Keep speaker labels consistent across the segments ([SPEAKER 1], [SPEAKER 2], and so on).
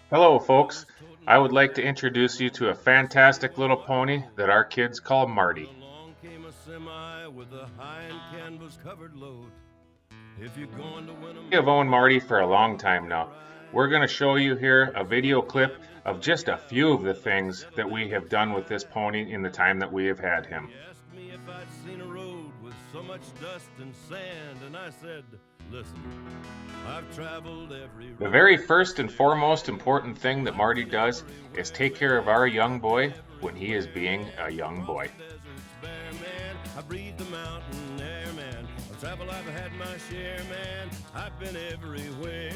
[SPEAKER 1] Hello, folks. I would like to introduce you to a fantastic little pony that our kids call Marty.
[SPEAKER 2] Along came a semi with a high and canvas covered load. If you're going to win 'em,
[SPEAKER 1] We have owned Marty for a long time now. We're going to show you here a video clip of just a few of the things that we have done with this pony in the time that we have had him.
[SPEAKER 2] he asked me if I'd seen a road with so much dust and sand, and I said, listen, I've traveled every
[SPEAKER 1] The
[SPEAKER 2] road.
[SPEAKER 1] very first and foremost important thing that Marty does is take care of our young boy when he is being a young boy.
[SPEAKER 2] Deserts bare, man. I breathe the mountain air, man. Of travel I've had my share, man. I've been everywhere.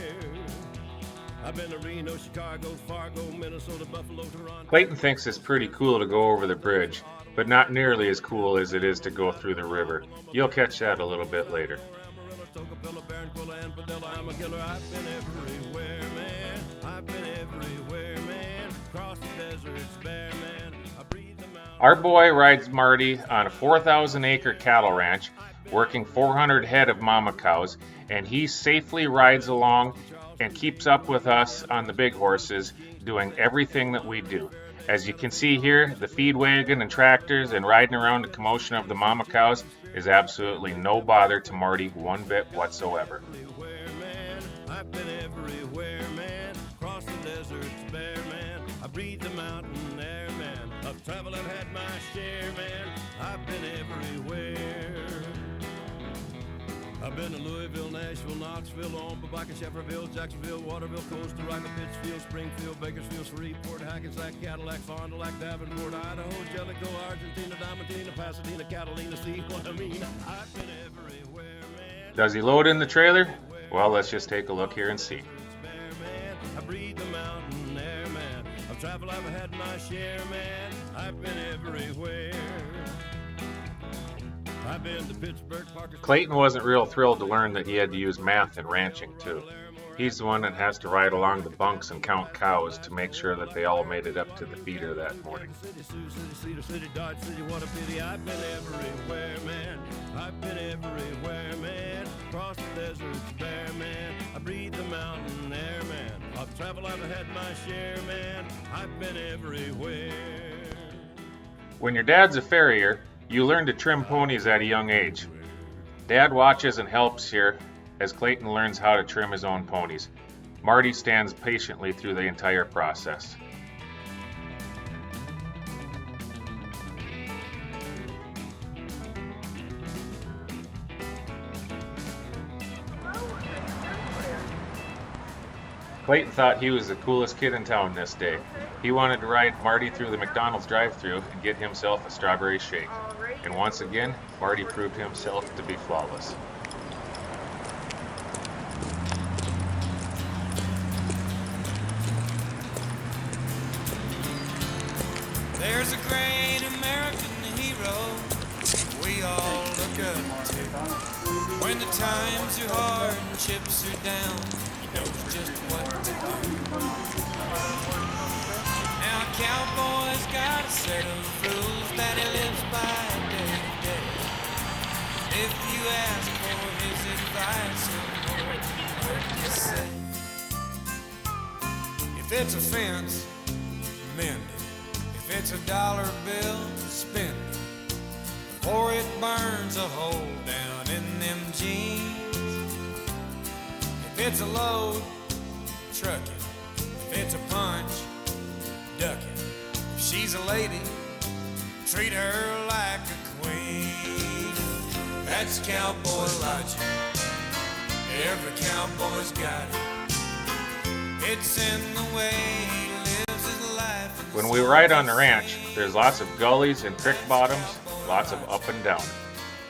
[SPEAKER 2] I've been to Reno, Chicago, Fargo, Minnesota, Buffalo, Toronto.
[SPEAKER 1] Clayton thinks it's pretty cool to go over the bridge, but not nearly as cool as it is to go through the river. You'll catch that a little bit later.
[SPEAKER 2] I'm a killer. I've been everywhere, man. I've been everywhere, man. Cross the deserts bare, man. I breathe the mountain.
[SPEAKER 1] Our boy rides Marty on a 4,000-acre cattle ranch, working 400 head of mama cows, and he safely rides along and keeps up with us on the big horses, doing everything that we do. As you can see here, the feed wagon and tractors and riding around the commotion of the mama cows is absolutely no bother to Marty one bit whatsoever.
[SPEAKER 2] Everywhere, man. I've been everywhere, man. Cross the deserts bare, man. I breathe the mountain air, man. Of travel I've had my share, man. I've been everywhere. I've been to Louisville, Nashville, Knoxville, Omaha, Shefferville, Jacksonville, Waterville, Costa Rica, Pittsfield, Springfield, Bakersfield, Shreveport, Hackensack, Cadillac, Fond du Lac, Davenport, Idaho, Jellicoe, Argentina, Diamantina, Pasadena, Catalina, see what I mean? I've been everywhere, man.
[SPEAKER 1] Does he load in the trailer? Well, let's just take a look here and see.
[SPEAKER 2] Bare, man. I breathe the mountain air, man. Of travel I've had my share, man. I've been everywhere. I've been to Pittsburgh, Parker.
[SPEAKER 1] Clayton wasn't real thrilled to learn that he had to use math in ranching too. He's the one that has to ride along the bunks and count cows to make sure that they all made it up to the feeder that morning.
[SPEAKER 2] City, Sioux City, Cedar City, Dodge City, what a pity. I've been everywhere, man. I've been everywhere, man. Cross the deserts bare, man. I breathe the mountain air, man. Of travel I've had my share, man. I've been everywhere.
[SPEAKER 1] When your dad's a farrier, you learn to trim ponies at a young age. Dad watches and helps here as Clayton learns how to trim his own ponies. Marty stands patiently through the entire process. Clayton thought he was the coolest kid in town this day. He wanted to ride Marty through the McDonald's drive-thru and get himself a strawberry shake. And once again, Marty proved himself to be flawless.
[SPEAKER 3] There's a great American hero we all look up to. When the times are hard and chips are down, he knows just what to do. Now a cowboy's got a set of rules that he lives by day to day. If you ask for his advice, he'll know what to say. If it's a fence, mend it. If it's a dollar bill, spend it before it burns a hole down in them jeans. If it's a load, truck it. If it's a punch, duck it. If she's a lady, treat her like a queen. That's cowboy logic. Every cowboy's got it. It's in the way he lives his life.
[SPEAKER 1] When we ride on the ranch, there's lots of gullies and creek bottoms, lots of up and down.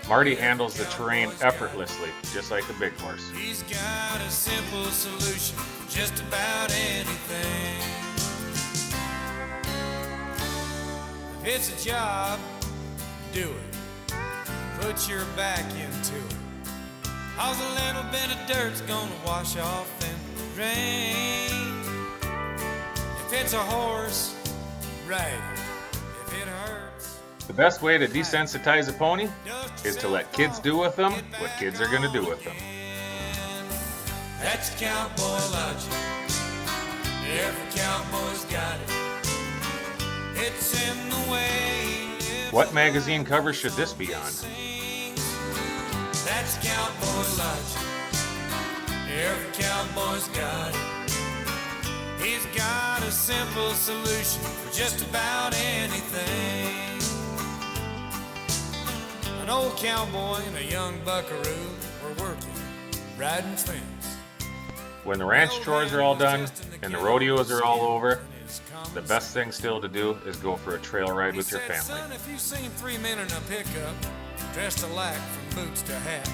[SPEAKER 1] Marty handles the terrain effortlessly, just like a big horse.
[SPEAKER 3] He's got a simple solution for just about anything. If it's a job, do it. Put your back into it. 'Cause a little bit of dirt's gonna wash off in the rain. If it's a horse, ride it. If it hurts,
[SPEAKER 1] The best way to desensitize a pony is to let kids do with them what kids are going to do with them.
[SPEAKER 3] that's cowboy logic. Every It's in the way he lives.
[SPEAKER 1] What magazine cover should this be on?
[SPEAKER 3] That's cowboy logic. Every cowboy's got it. He's got a simple solution for just about anything. An old cowboy and a young buckaroo were working, riding fence.
[SPEAKER 1] When the ranch chores are all done and the rodeos are all over, the best thing still to do is go for a trail ride with your family.
[SPEAKER 3] Son, if you seen three men in a pickup, dressed alike from boots to hat,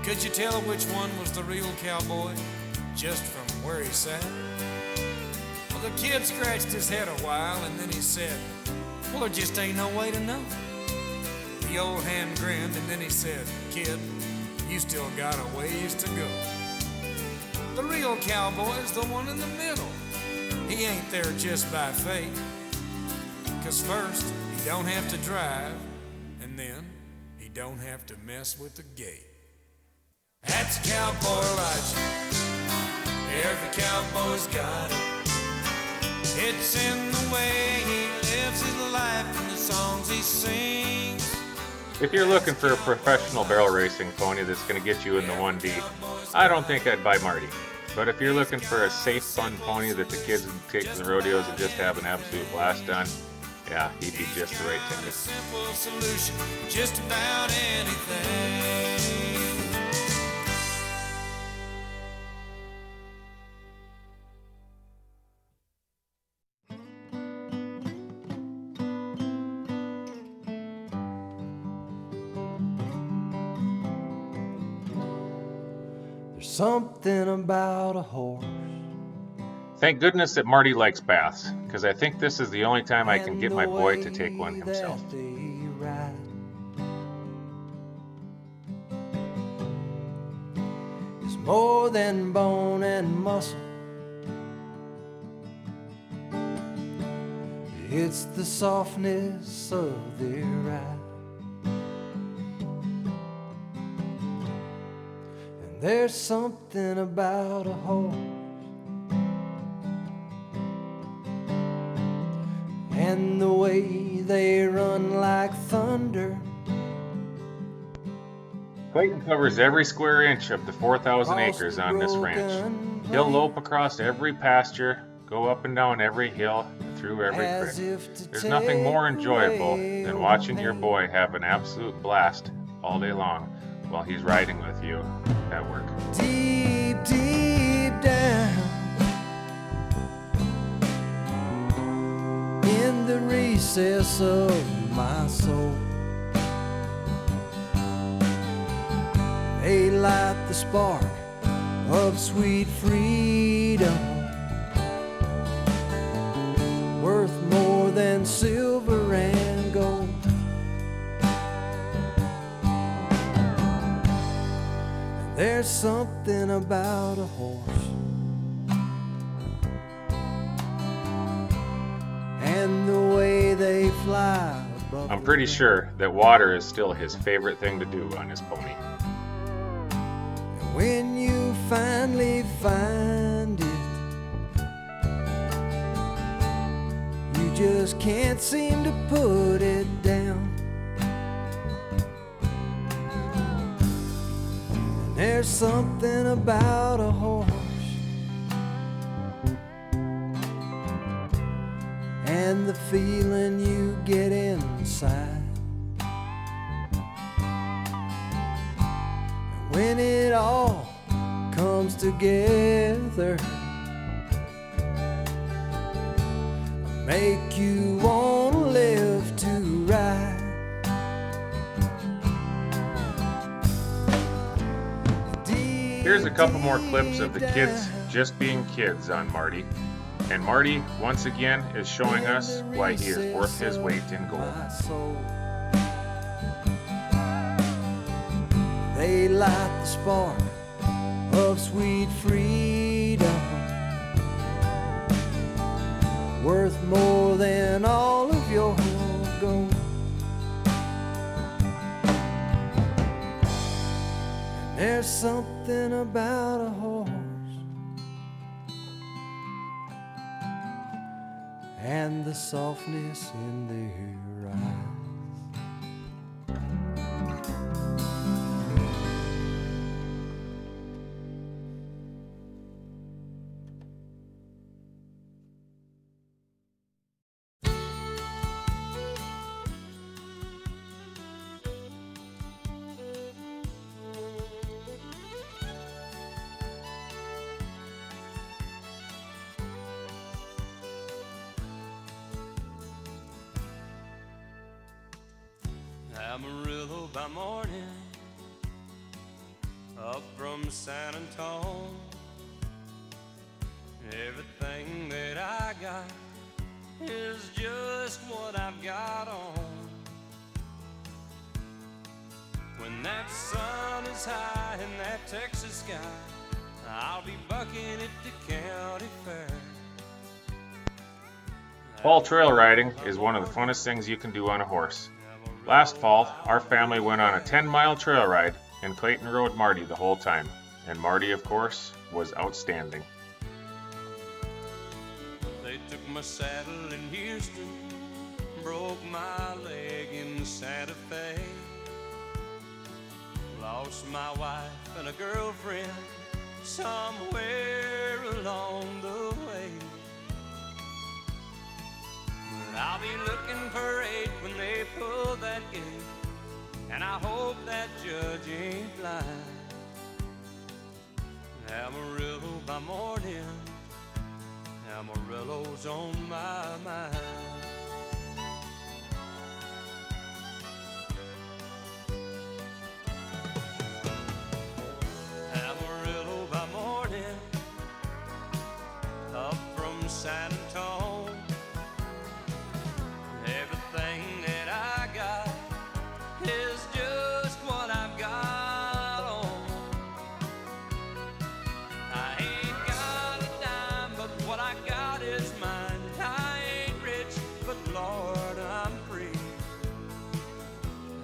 [SPEAKER 3] could you tell which one was the real cowboy, just from where he sat? Well, the kid scratched his head a while, and then he said, well, there just ain't no way to know. The old hand grinned, and then he said, kid, you still got a ways to go. The real cowboy's the one in the middle. He ain't there just by fate. 'Cause first, he don't have to drive, and then he don't have to mess with the gate. That's cowboy logic. Every cowboy's got it. It's in the way he lives his life and the songs he sings.
[SPEAKER 1] If you're looking for a professional barrel racing pony that's going to get you in the 1D, I don't think I'd buy Marty. But if you're looking for a safe, fun pony that the kids can take to the rodeos and just have an absolute blast on, yeah, he'd be just the right ticket.
[SPEAKER 3] Simple solution, just about anything.
[SPEAKER 2] There's something about a horse.
[SPEAKER 1] Thank goodness that Marty likes baths, because I think this is the only time I can get my boy to take one himself.
[SPEAKER 2] It's more than bone and muscle. It's the softness of their ride. And there's something about a horse and the way they run like thunder.
[SPEAKER 1] Clayton covers every square inch of the 4,000 acres on this ranch. He'll lope across every pasture, go up and down every hill, through every creek. There's nothing more enjoyable than watching your boy have an absolute blast all day long while he's riding with you at work.
[SPEAKER 2] Deep, deep down in the recess of my soul, they light the spark of sweet freedom, worth more than silver and gold. And there's something about a horse and the way they fly above.
[SPEAKER 1] I'm pretty sure that water is still his favorite thing to do on his pony.
[SPEAKER 2] And when you finally find it, you just can't seem to put it down. And there's something about a horse and the feeling you get inside. And when it all comes together, make you wanna live to ride.
[SPEAKER 1] Here's a couple more clips of the kids just being kids on Marty. And Marty, once again, is showing us why he is worth his weight in gold.
[SPEAKER 2] They light the spark of sweet freedom, worth more than all of your gold. And there's something about a horse
[SPEAKER 3] and the softness in their eyes. Amarillo by morning, up from San Antone. Everything that I got is just what I've got on. When that sun is high in that Texas sky, I'll be bucking at the county fair.
[SPEAKER 1] Fall trail riding is one of the funnest things you can do on a horse. Last fall, our family went on a 10-mile trail ride, and Clayton rode Marty the whole time. And Marty, of course, was outstanding.
[SPEAKER 3] They took my saddle in Houston, broke my leg in Santa Fe. Lost my wife and a girlfriend somewhere along the way. But I'll be looking for 8 when they pull that gate, and I hope that judge ain't blind. Amarillo by morning, Amarillo's on my mind. Amarillo by morning, up from San Antone. Everything that I got is just what I've got on. I ain't got a dime, but what I got is mine. I ain't rich, but Lord, I'm free.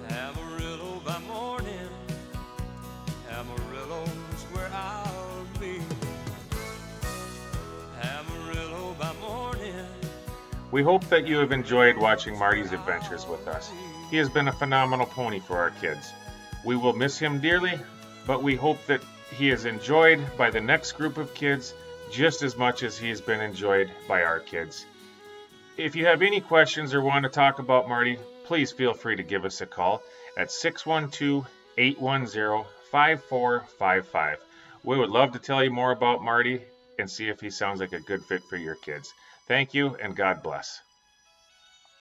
[SPEAKER 3] Amarillo by morning, Amarillo's where I'll be. Amarillo by morning.
[SPEAKER 1] We hope that you have enjoyed watching Marty's adventures with us. He has been a phenomenal pony for our kids. We will miss him dearly, but we hope that he is enjoyed by the next group of kids just as much as he has been enjoyed by our kids. If you have any questions or want to talk about Marty, please feel free to give us a call at 612-810-5455. We would love to tell you more about Marty and see if he sounds like a good fit for your kids. Thank you, and God bless.